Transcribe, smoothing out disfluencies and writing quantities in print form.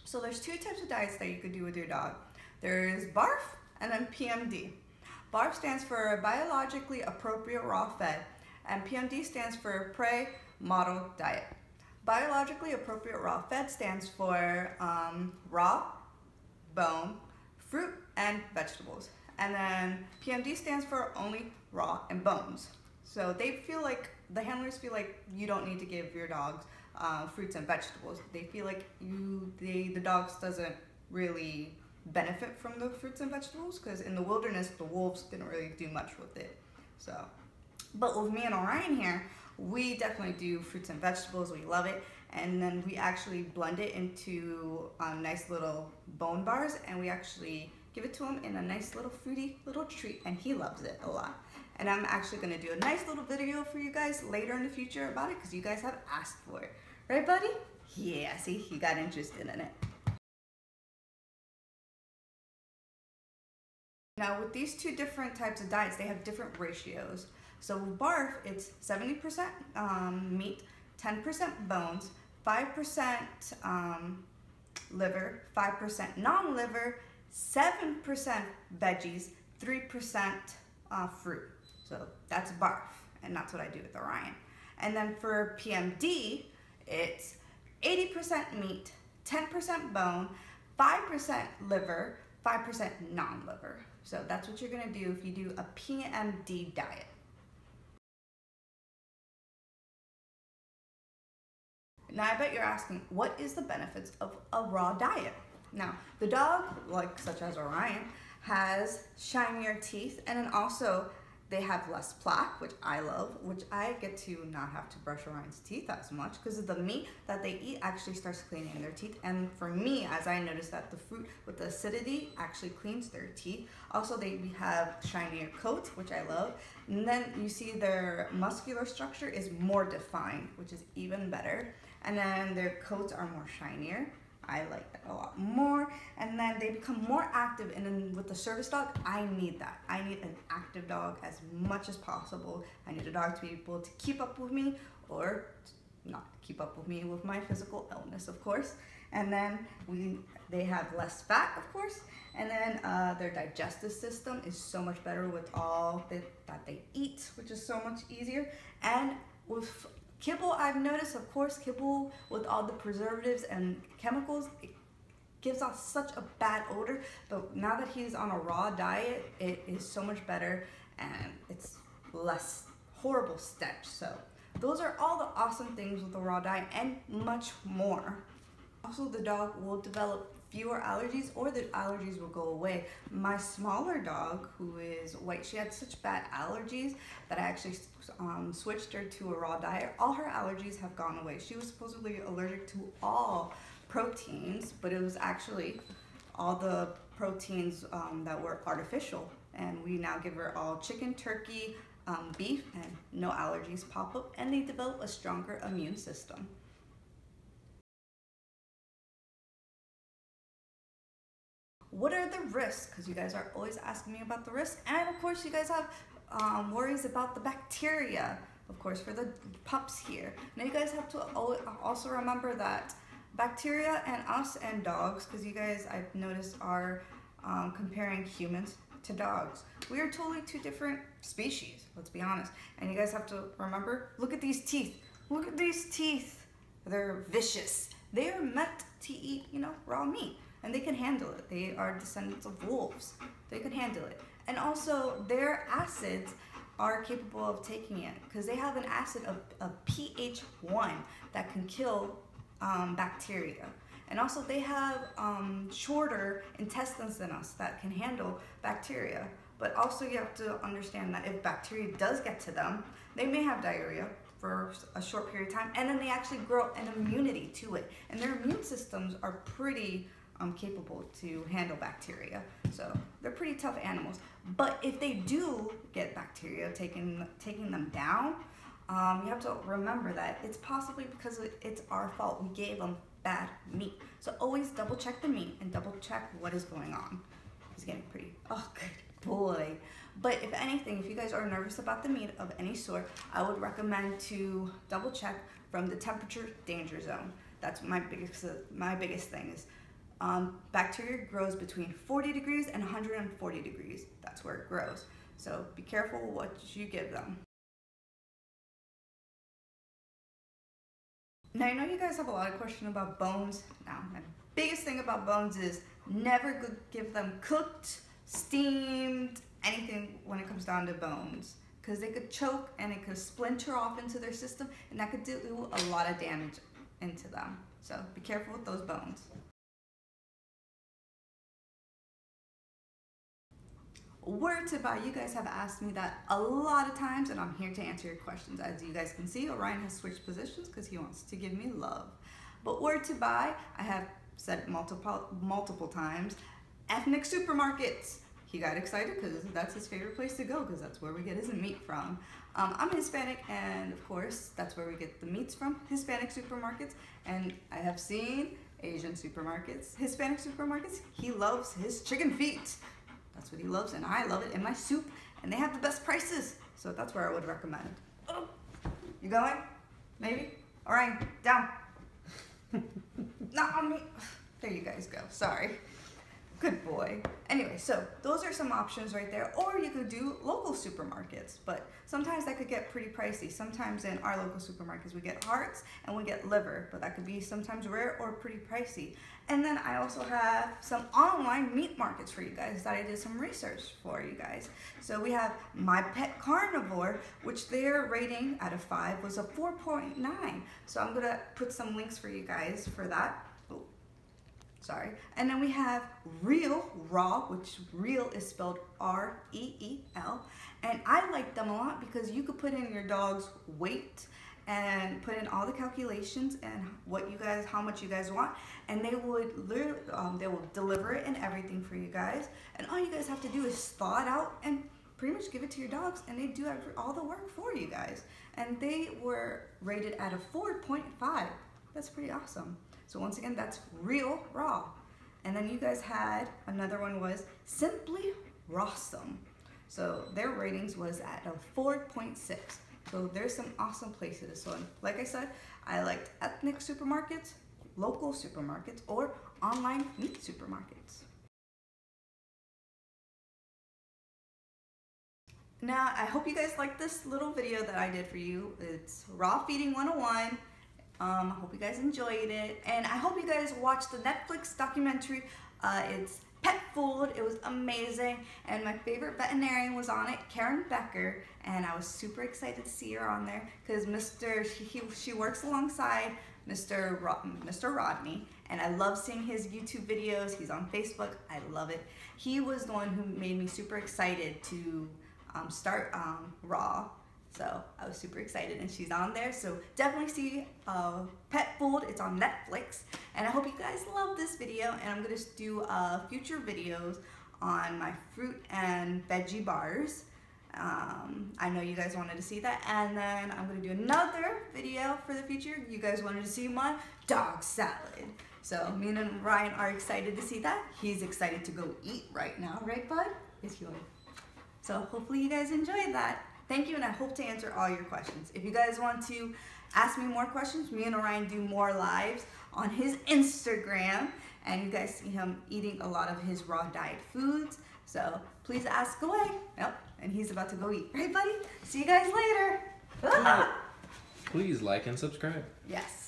So there's two types of diets that you could do with your dog. There's BARF and then PMD. BARF stands for biologically appropriate raw fed, and PMD stands for prey model diet. Biologically appropriate raw fed stands for raw, bone, fruit, and vegetables. And then PMD stands for only raw and bones. So they feel like, the handlers feel like you don't need to give your dogs fruits and vegetables. They feel like the dogs doesn't really benefit from the fruits and vegetables, because in the wilderness the wolves didn't really do much with it. So, but with me and Orion here, we definitely do fruits and vegetables. We love it, and then we actually blend it into nice little bone bars, and we actually give it to him in a nice little fruity little treat, and he loves it a lot. And I'm actually gonna do a nice little video for you guys later in the future about it, because you guys have asked for it. Right, buddy? Yeah, see, he got interested in it. Now with these two different types of diets, they have different ratios. So with BARF, it's 70% meat, 10% bones, 5% liver, 5% non-liver, 7% veggies, 3% fruit. So that's BARF, and that's what I do with Orion. And then for PMD, it's 80% meat, 10% bone, 5% liver, 5% non-liver. So that's what you're gonna do if you do a PMD diet. Now I bet you're asking, what is the benefits of a raw diet? Now, the dog, like such as Orion, has shinier teeth, and then also they have less plaque, which I love, which I get to not have to brush Orion's teeth as much, because of the meat that they eat actually starts cleaning their teeth. And for me, as I noticed that the fruit with the acidity actually cleans their teeth. Also, they have shinier coats, which I love. And then you see their muscular structure is more defined, which is even better. And then their coats are more shinier. I like that a lot more. And then they become more active, and then with the service dog, I need that. I need an active dog as much as possible. I need a dog to be able to keep up with me, or not keep up with me with my physical illness, of course. And then they have less fat, of course. And then their digestive system is so much better with all that they eat, which is so much easier. And with kibble, I've noticed, of course, kibble with all the preservatives and chemicals, it gives off such a bad odor. But now that he's on a raw diet, it is so much better, and it's less horrible stench. So those are all the awesome things with the raw diet, and much more. Also, the dog will develop fewer allergies, or the allergies will go away. My smaller dog, who is white, she had such bad allergies that I actually switched her to a raw diet. All her allergies have gone away. She was supposedly allergic to all proteins, but it was actually all the proteins that were artificial. And we now give her all chicken, turkey, beef, and no allergies pop up, and they develop a stronger immune system. What are the risks? Because you guys are always asking me about the risks. And of course, you guys have worries about the bacteria, of course, for the pups here. Now you guys have to also remember that bacteria and us and dogs, because you guys, I've noticed, are comparing humans to dogs. We are totally two different species, let's be honest. And you guys have to remember, look at these teeth. Look at these teeth. They're vicious. They are meant to eat, raw meat. And they can handle it. They are descendants of wolves. They can handle it. And also, their acids are capable of taking it, because they have an acid of pH 1 that can kill bacteria. And also, they have shorter intestines than us that can handle bacteria. But also, you have to understand that if bacteria does get to them, they may have diarrhea for a short period of time, and then they actually grow an immunity to it. And their immune systems are pretty capable to handle bacteria. So they're pretty tough animals. But if they do get bacteria taking them down, you have to remember that it's possibly because it's our fault. We gave them bad meat. So always double check the meat and double check what is going on. He's getting pretty, oh good boy. But if anything, if you guys are nervous about the meat of any sort, I would recommend to double check from the temperature danger zone. That's my biggest thing is bacteria grows between 40 degrees and 140 degrees. That's where it grows. So be careful what you give them. Now, I know you guys have a lot of questions about bones. Now, my biggest thing about bones is never give them cooked, steamed, anything when it comes down to bones. Because they could choke and it could splinter off into their system, and that could do a lot of damage into them. So be careful with those bones. Word to buy, you guys have asked me that a lot of times, and I'm here to answer your questions. As you guys can see, Orion has switched positions because he wants to give me love. But word to buy, I have said multiple times, ethnic supermarkets. He got excited because that's his favorite place to go, because that's where we get his meat from. I'm Hispanic, and of course that's where we get the meats from, Hispanic supermarkets. And I have seen Asian supermarkets, Hispanic supermarkets. He loves his chicken feet. That's what he loves, and I love it in my soup, and they have the best prices. So that's where I would recommend. Oh, you going? Maybe? All right, down. Not on me. There you guys go, sorry. Good boy. Anyway, so those are some options right there. Or you could do local supermarkets, but sometimes that could get pretty pricey. Sometimes in our local supermarkets we get hearts and we get liver, but that could be sometimes rare or pretty pricey. And then I also have some online meat markets for you guys that I did some research for you guys. So we have My Pet Carnivore, which their rating out of 5 was a 4.9. So I'm gonna put some links for you guys for that. Sorry. And then we have Real Raw, which Real is spelled R-E-E-L. And I like them a lot because you could put in your dog's weight and put in all the calculations and how much you guys want, and they would they will deliver it and everything for you guys. And all you guys have to do is thaw it out and pretty much give it to your dogs, and they do all the work for you guys. And they were rated at a 4.5. That's pretty awesome. So once again, that's Real Raw. And then you guys had, another one was Simply Rawsome. So their ratings was at a 4.6. So there's some awesome places. So like I said, I liked ethnic supermarkets, local supermarkets, or online meat supermarkets. Now, I hope you guys liked this little video that I did for you. It's Raw Feeding 101. I hope you guys enjoyed it, and I hope you guys watched the Netflix documentary. It's Pet Food. It was amazing, and my favorite veterinarian was on it, Karen Becker, and I was super excited to see her on there because she works alongside Mr. Rodney, and I love seeing his YouTube videos. He's on Facebook. I love it. He was the one who made me super excited to start Raw. So I was super excited, and she's on there. So definitely see Pet Food. It's on Netflix. And I hope you guys love this video. And I'm going to do future videos on my fruit and veggie bars. I know you guys wanted to see that. And then I'm going to do another video for the future. You guys wanted to see my dog salad. So me and Ryan are excited to see that. He's excited to go eat right now. Right, bud? Yes, you are. So hopefully you guys enjoyed that. Thank you, and I hope to answer all your questions. If you guys want to ask me more questions, me and Orion do more lives on his Instagram, and you guys see him eating a lot of his raw diet foods. So please ask away. Yep, and he's about to go eat. Right, buddy? See you guys later. Please like and subscribe. Yes.